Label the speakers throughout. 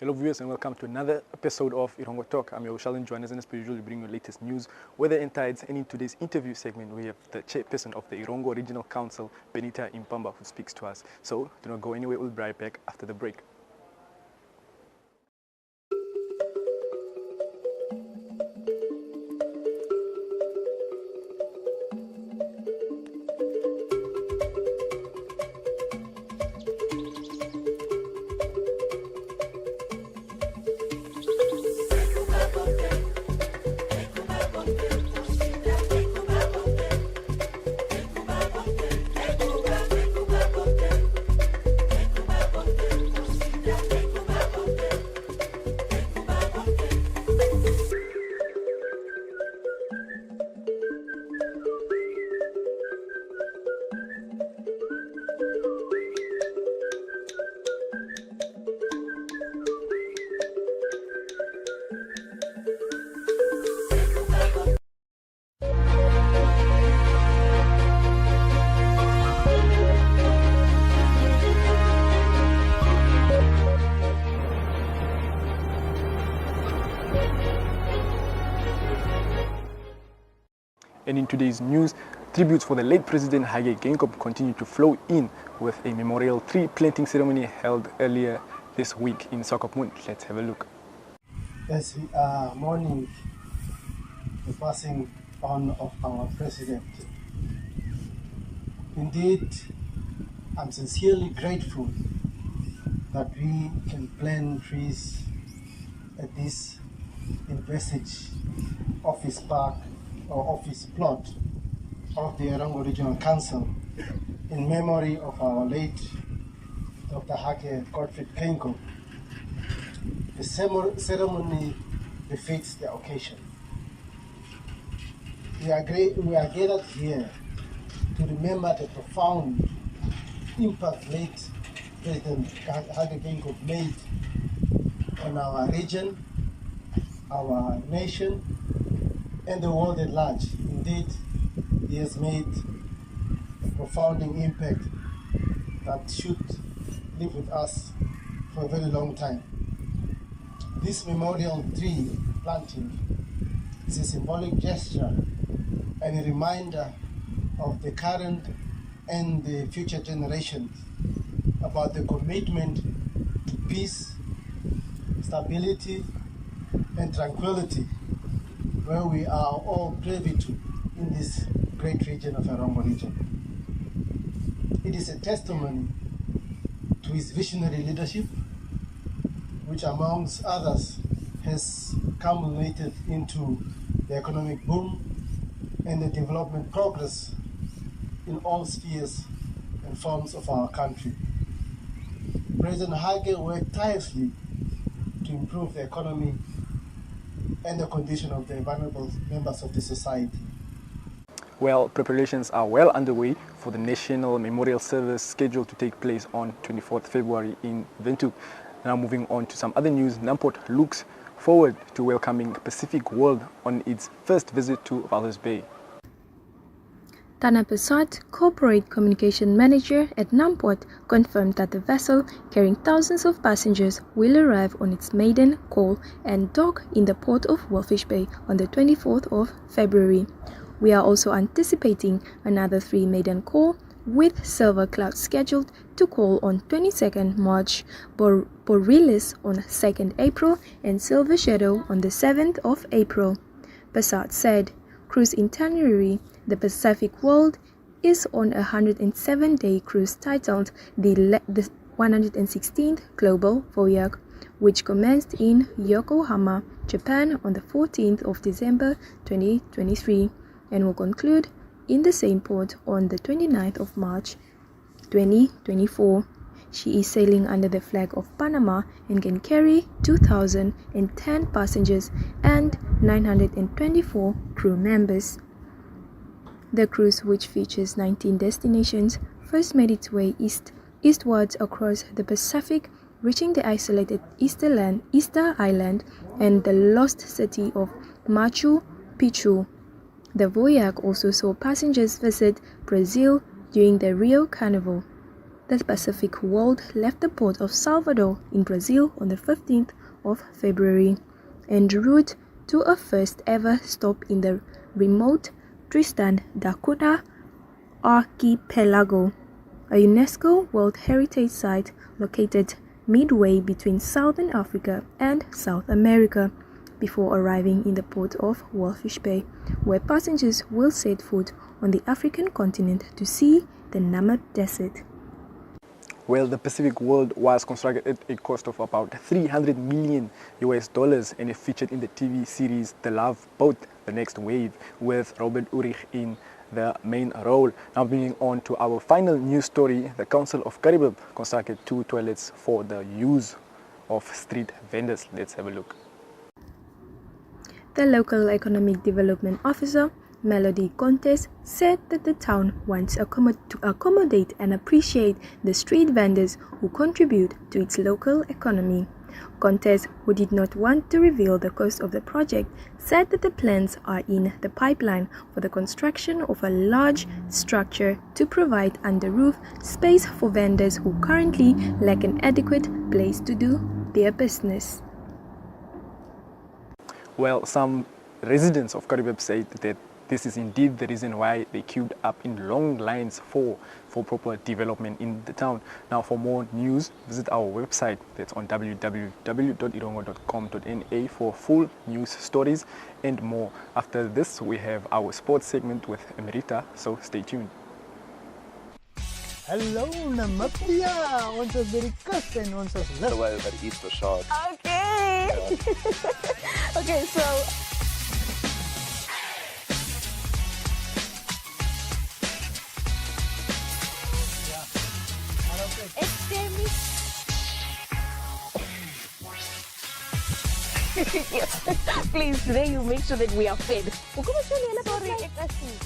Speaker 1: Hello viewers and welcome to another episode of Erongo Talk. I'm your Shalin Johannes, and as per usual we bring you latest news, weather and tides, and in today's interview segment we have the chairperson of the Erongo Regional Council, Benita Impamba, who speaks to us. So do not go anywhere, we'll be right back after the break. And in today's news, tributes for the late President Hage Geingob continue to flow in with a memorial tree planting ceremony held earlier this week in Swakopmund. Let's have a look.
Speaker 2: As we are mourning the passing on of our President, indeed, I'm sincerely grateful that we can plant trees at this Investage Office Park or office plot of the Erongo Regional Council in memory of our late Dr. Hage Gottfried Geingob. The ceremony befits the occasion. We are gathered here to remember the profound impact late President Hage Geingob made on our region, our nation, and the world at large. Indeed, he has made a profound impact that should live with us for a very long time. This memorial tree planting is a symbolic gesture and a reminder of the current and the future generations about the commitment to peace, stability, and tranquility, where we are all privy to in this great region of Erongo region. It is a testimony to his visionary leadership, which amongst others has culminated into the economic boom and the development progress in all spheres and forms of our country. President Hage worked tirelessly to improve the economy and the condition of the vulnerable members of the society.
Speaker 1: Well, preparations are well underway for the National Memorial Service scheduled to take place on 24th February in Windhoek. Now moving on to some other news, Namport looks forward to welcoming Pacific World on its first visit to Walvis Bay.
Speaker 3: Tana Pesat, Corporate Communication Manager at Namport, confirmed that the vessel carrying thousands of passengers will arrive on its maiden call and dock in the port of Walvis Bay on the 24th of February. We are also anticipating another 3 maiden call, with Silver Cloud scheduled to call on 22nd March, Borealis on 2nd April, and Silver Shadow on the 7th of April. Pesat said, cruise itinerary, the Pacific World, is on a 107-day cruise titled the 116th Global Voyage, which commenced in Yokohama, Japan on the 14th of December 2023 and will conclude in the same port on the 29th of March 2024. She is sailing under the flag of Panama and can carry 2,010 passengers and 924 crew members. The cruise, which features 19 destinations, first made its way eastwards across the Pacific, reaching the isolated Easter Island and the lost city of Machu Picchu. The voyage also saw passengers visit Brazil during the Rio Carnival. The Pacific World left the port of Salvador in Brazil on the 15th of February en route to a first ever stop in the remote Tristan da Cunha archipelago, a UNESCO World Heritage Site located midway between Southern Africa and South America, before arriving in the port of Walfish Bay, where passengers will set foot on the African continent to see the Namib Desert.
Speaker 1: Well, the Pacific World was constructed at a cost of about $300 million and it featured in the TV series The Love Boat, The Next Wave, with Robert Urich in the main role. Now moving on to our final news story, the Council of Caribbean constructed 2 toilets for the use of street vendors. Let's have a look.
Speaker 3: The local economic development officer, Melody Contes, said that the town wants to accommodate and appreciate the street vendors who contribute to its local economy. Contes, who did not want to reveal the cost of the project, said that the plans are in the pipeline for the construction of a large structure to provide under-roof space for vendors who currently lack an adequate place to do their business.
Speaker 1: Well, some residents of Caribbean said that this is indeed the reason why they queued up in long lines for proper development in the town. Now, for more news, visit our website. That's on www.erongo.com.na for full news stories and more. After this, we have our sports segment with Emerita, so stay tuned.
Speaker 2: Hallo Namibia, ons is by die kus en ons is lus.
Speaker 4: Terwyl by die Easter Shark.
Speaker 5: Okay. Okay, so yes. Please, today you make sure that we are fed. Sorry, ek is.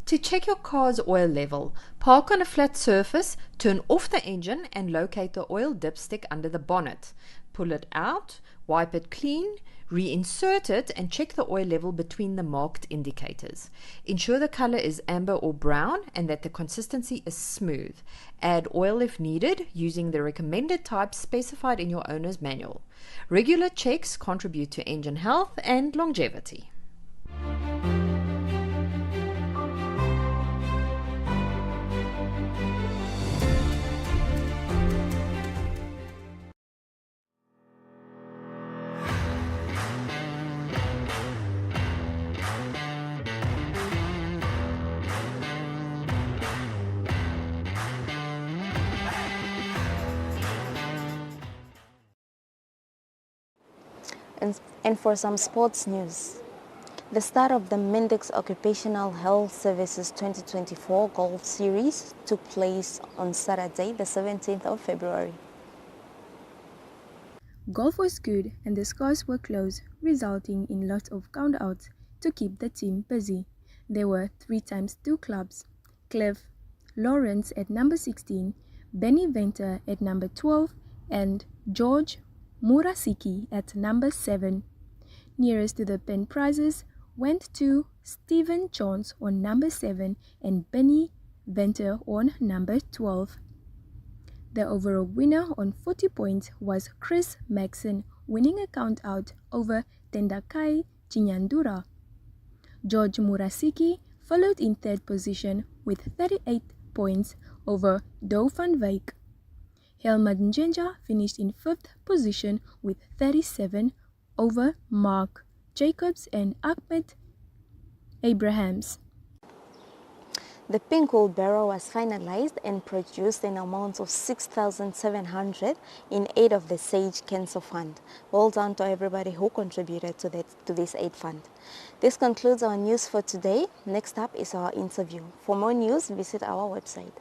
Speaker 6: To check your car's oil level, park on a flat surface, turn off the engine and locate the oil dipstick under the bonnet. Pull it out, wipe it clean, reinsert it and check the oil level between the marked indicators. Ensure the color is amber or brown and that the consistency is smooth. Add oil if needed using the recommended type specified in your owner's manual. Regular checks contribute to engine health and longevity.
Speaker 5: And for some sports news, the start of the Mindex Occupational Health Services 2024 Golf Series took place on Saturday, the 17th of February.
Speaker 3: Golf was good and the scores were close, resulting in lots of countouts to keep the team busy. There were 3x2 clubs, Cliff Lawrence at number 16, Benny Venter at number 12, and George Murasiki at number 7. Nearest to the pen prizes went to Stephen Jones on number 7 and Benny Venter on number 12. The overall winner on 40 points was Chris Maxson, winning a count-out over Tendakai Chinyandura. George Murasiki followed in third position with 38 points over Do van Wyk. Helmut Njenja finished in fifth position with 37 over Mark Jacobs and Ahmed Abrahams.
Speaker 5: The pink wool barrow was finalized and produced in amounts of 6,700 in aid of the Sage Cancer Fund. Well done to everybody who contributed to this aid fund. This concludes our news for today. Next up is our interview. For more news, visit our website.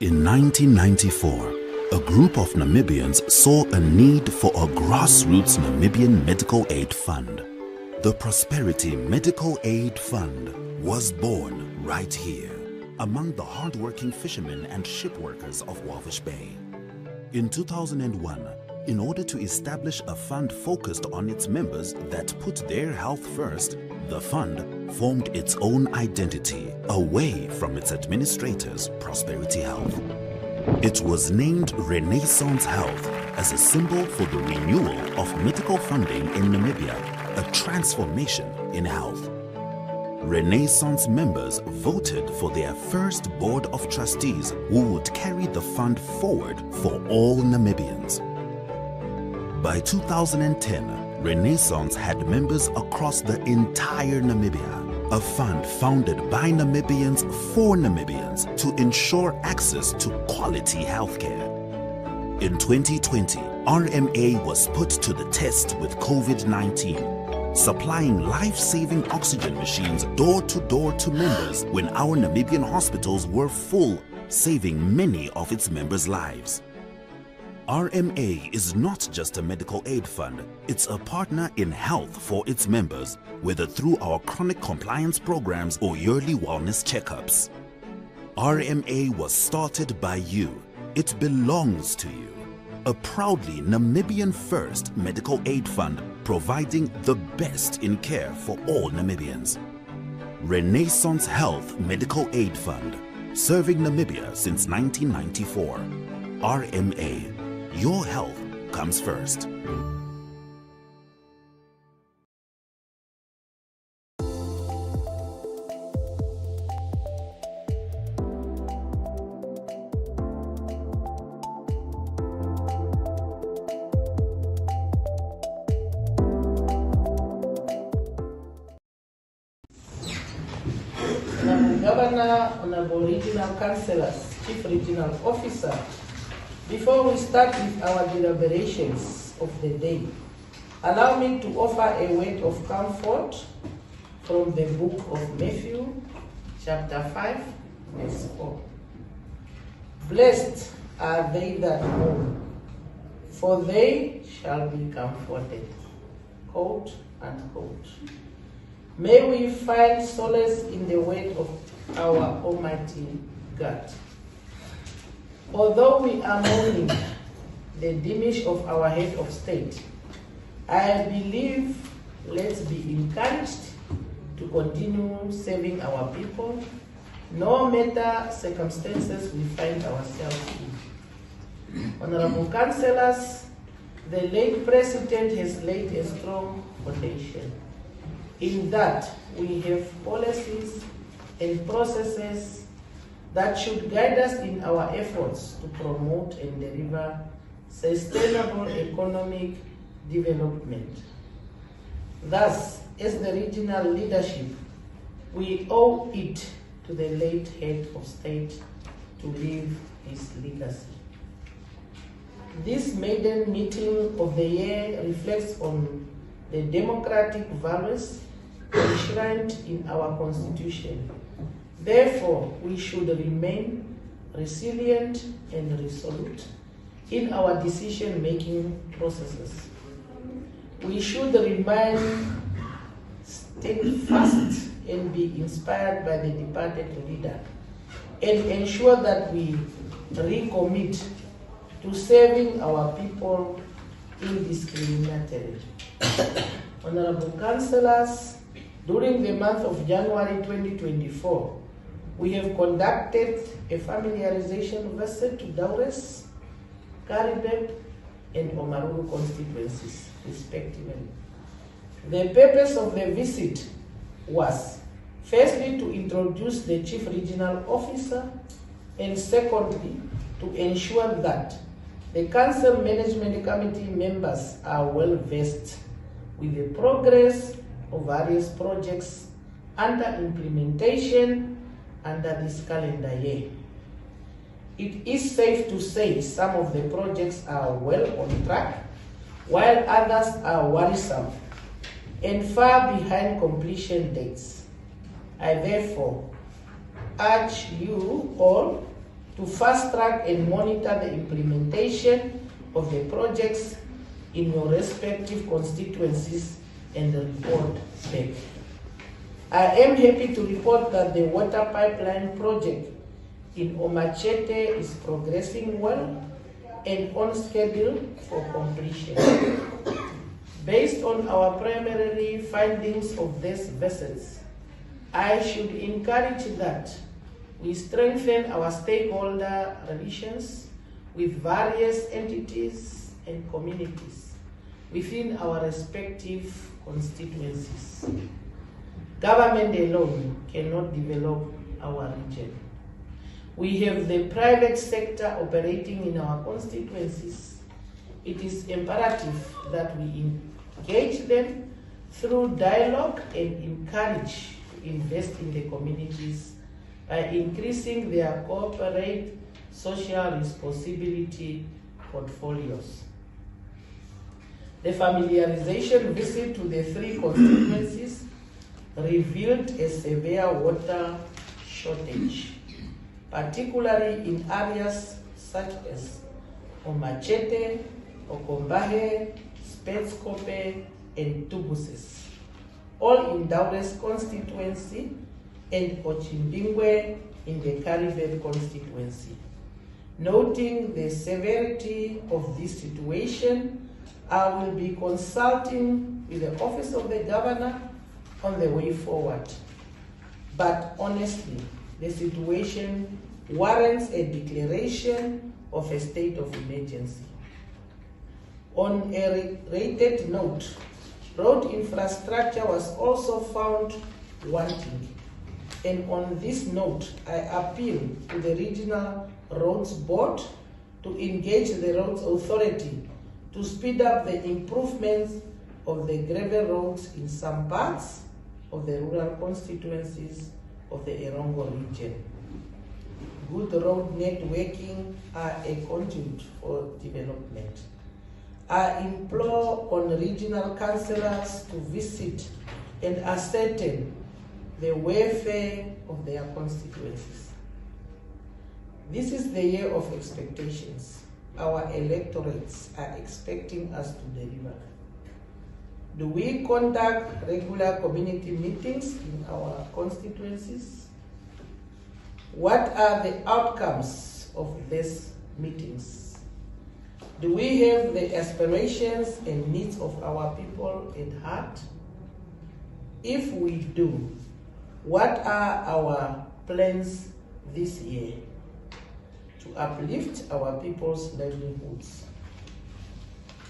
Speaker 4: In 1994, a group of Namibians saw a need for a grassroots Namibian medical aid fund. The Prosperity Medical Aid Fund was born right here, among the hard-working fishermen and ship workers of Walvish Bay. In 2001, in order to establish a fund focused on its members that put their health first, the fund formed its own identity away from its administrators, Prosperity Health. It was named Renaissance Health as a symbol for the renewal of medical funding in Namibia, a transformation in health. Renaissance members voted for their first board of trustees who would carry the fund forward for all Namibians. By 2010, Renaissance had members across the entire Namibia, a fund founded by Namibians for Namibians to ensure access to quality healthcare. In 2020, RMA was put to the test with COVID-19, supplying life-saving oxygen machines door-to-door to members when our Namibian hospitals were full, saving many of its members' lives. RMA is not just a medical aid fund, it's a partner in health for its members, whether through our chronic compliance programs or yearly wellness checkups. RMA was started by you. It belongs to you. A proudly Namibian-first medical aid fund providing the best in care for all Namibians. Renaissance Health Medical Aid Fund, serving Namibia since 1994. RMA. Your health comes first.
Speaker 7: Governor, Honorable Regional Councillors, Chief Regional Officer, before we start with our deliberations of the day, allow me to offer a word of comfort from the book of Matthew, chapter 5, verse 4. Blessed are they that mourn, for they shall be comforted. Quote, unquote. May we find solace in the word of our Almighty God. Although we are mourning the demise of our head of state, I believe let's be encouraged to continue serving our people, no matter circumstances we find ourselves in. Honorable Councillors, the late President has laid a strong foundation. In that, we have policies and processes that should guide us in our efforts to promote and deliver sustainable economic development. Thus, as the regional leadership, we owe it to the late head of state to leave his legacy. This maiden meeting of the year reflects on the democratic values enshrined in our Constitution. Therefore, we should remain resilient and resolute in our decision-making processes. We should remain steadfast and be inspired by the departed leader and ensure that we recommit to serving our people indiscriminately. Honorable Councillors, during the month of January 2024, we have conducted a familiarization visit to Daures, Karibeb, and Omaruru constituencies, respectively. The purpose of the visit was, firstly, to introduce the Chief Regional Officer, and secondly, to ensure that the Council Management Committee members are well versed with the progress of various projects under implementation under this calendar year. It is safe to say some of the projects are well on track, while others are worrisome and far behind completion dates. I therefore urge you all to fast track and monitor the implementation of the projects in your respective constituencies and report back. I am happy to report that the water pipeline project in Omachete is progressing well and on schedule for completion. Based on our preliminary findings of these vessels, I should encourage that we strengthen our stakeholder relations with various entities and communities within our respective constituencies. Government alone cannot develop our region. We have the private sector operating in our constituencies. It is imperative that we engage them through dialogue and encourage to invest in the communities by increasing their corporate social responsibility portfolios. The familiarization visit to the 3 constituencies revealed a severe water shortage, particularly in areas such as Omachete, Okombahe, Spetskope, and Tubuses, all in Daure's constituency, and Ochimbingwe in the Karibet constituency. Noting the severity of this situation, I will be consulting with the Office of the Governor on the way forward. But honestly, the situation warrants a declaration of a state of emergency. On a related note, road infrastructure was also found wanting. And on this note, I appeal to the Regional Roads Board to engage the Roads Authority to speed up the improvements of the gravel roads in some parts of the rural constituencies of the Erongo region. Good road networking are a conduit for development. I implore on regional councillors to visit and ascertain the welfare of their constituencies. This is the year of expectations. Our electorates are expecting us to deliver. Do we conduct regular community meetings in our constituencies? What are the outcomes of these meetings? Do we have the aspirations and needs of our people at heart? If we do, what are our plans this year to uplift our people's livelihoods?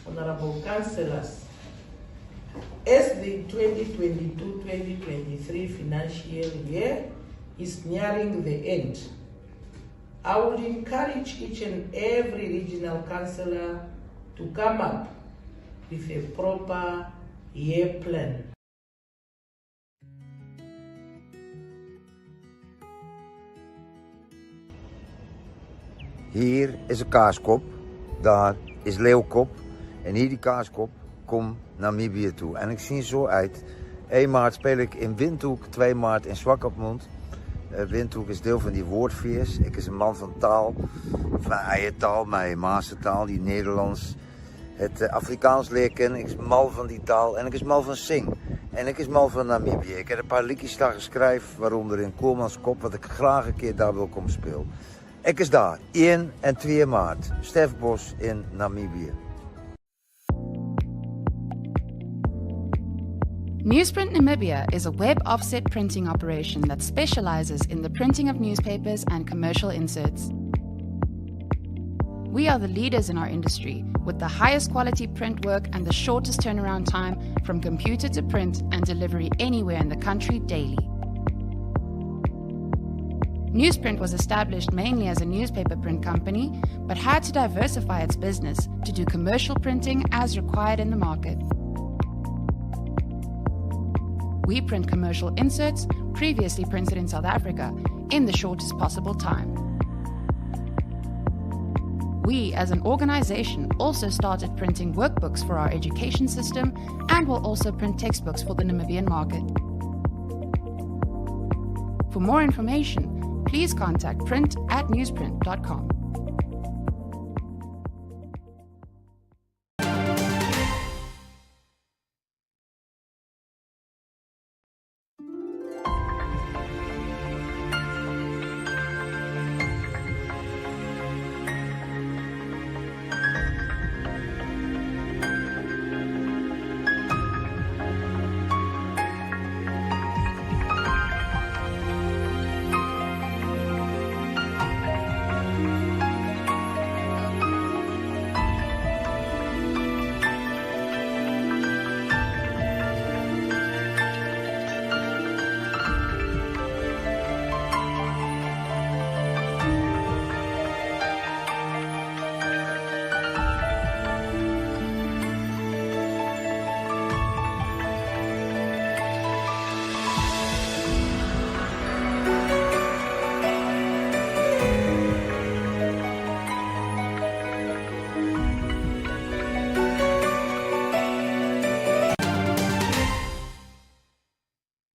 Speaker 7: Honorable Councillors, as the 2022-2023 financial year is nearing the end, I would encourage each and every regional councillor to come up with a proper year plan.
Speaker 8: Hier is een kaaskop, daar is leeuwkop en hier die kaaskop komt Namibië toe. En ik zie zo uit. 1 maart speel ik in Windhoek, 2 maart in Swakopmund. Windhoek is deel van die woordfeest. Ik is een man van taal, van eigen taal, mijn Maastertaal, die Nederlands. Het Afrikaans leer kennen, ik is mal van die taal en ik is mal van zing. En ik is mal van Namibië. Ik heb een paar liedjes daar geschreven, waaronder in Koolmanskop, wat ik graag een keer daar wil komen spelen. Ik is daar, 1 en 2 maart, Stefbos in Namibië.
Speaker 9: Newsprint Namibia is a web offset printing operation that specializes in the printing of newspapers and commercial inserts. We are the leaders in our industry, with the highest quality print work and the shortest turnaround time from computer to print and delivery anywhere in the country daily. Newsprint was established mainly as a newspaper print company, but had to diversify its business to do commercial printing as required in the market. We print commercial inserts previously printed in South Africa in the shortest possible time. We, as an organization, also started printing workbooks for our education system and will also print textbooks for the Namibian market. For more information, please contact print@newsprint.com.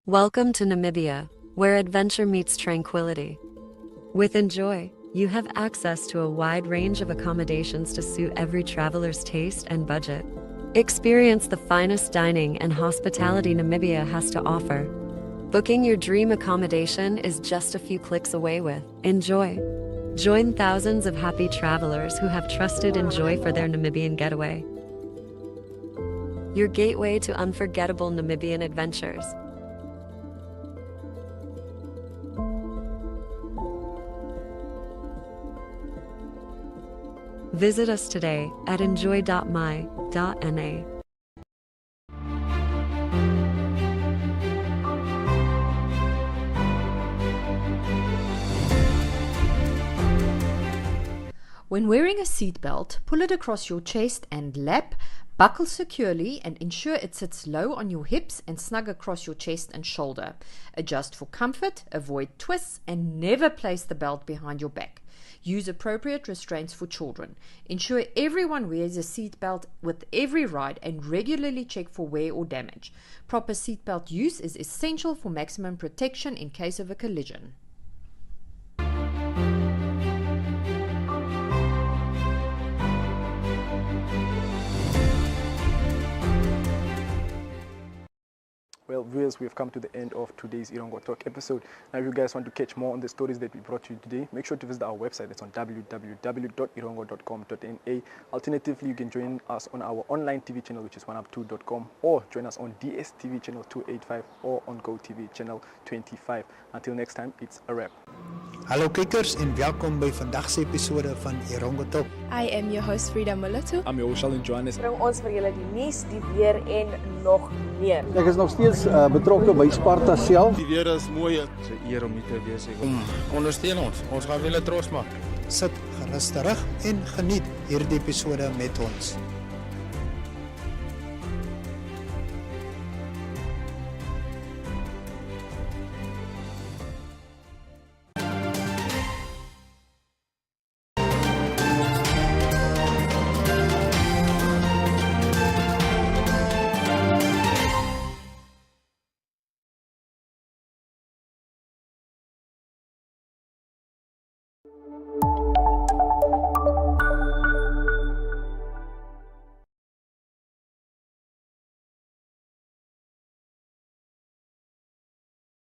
Speaker 10: Welcome to Namibia, where adventure meets tranquility. With Enjoy, you have access to a wide range of accommodations to suit every traveler's taste and budget. Experience the finest dining and hospitality Namibia has to offer. Booking your dream accommodation is just a few clicks away with Enjoy. Join thousands of happy travelers who have trusted Enjoy for their Namibian getaway. Your gateway to unforgettable Namibian adventures. Visit us today at enjoy.my.na.
Speaker 6: When wearing a seatbelt, pull it across your chest and lap, buckle securely and ensure it sits low on your hips and snug across your chest and shoulder. Adjust for comfort, avoid twists, and never place the belt behind your back. Use appropriate restraints for children. Ensure everyone wears a seatbelt with every ride and regularly check for wear or damage. Proper seatbelt use is essential for maximum protection in case of a collision.
Speaker 1: Well, viewers, we've come to the end of today's Erongo Talk episode. Now, if you guys want to catch more on the stories that we brought you today, make sure to visit our website. It's on www.erongo.com.na. Alternatively, you can join us on our online TV channel, which is oneup2.com, or join us on DSTV channel 285 or on GoTV channel 25. Until next time, it's a wrap.
Speaker 11: Hallo kijkers en welkom by vandag se episode van Erongo Talk.
Speaker 3: I am your host Frida Moloto.
Speaker 1: I'm your host, Johannes.
Speaker 12: Bring ons vir julle die nuus, die weer en nog meer.
Speaker 2: Ek is nog steeds betrokke by Sparta self.
Speaker 13: Die weer is mooi. Dis 'n eer om hier te wees. Ondersteun ons. Ons gaan julle trots maak.
Speaker 11: Sit gerus terug en geniet hierdie episode met ons.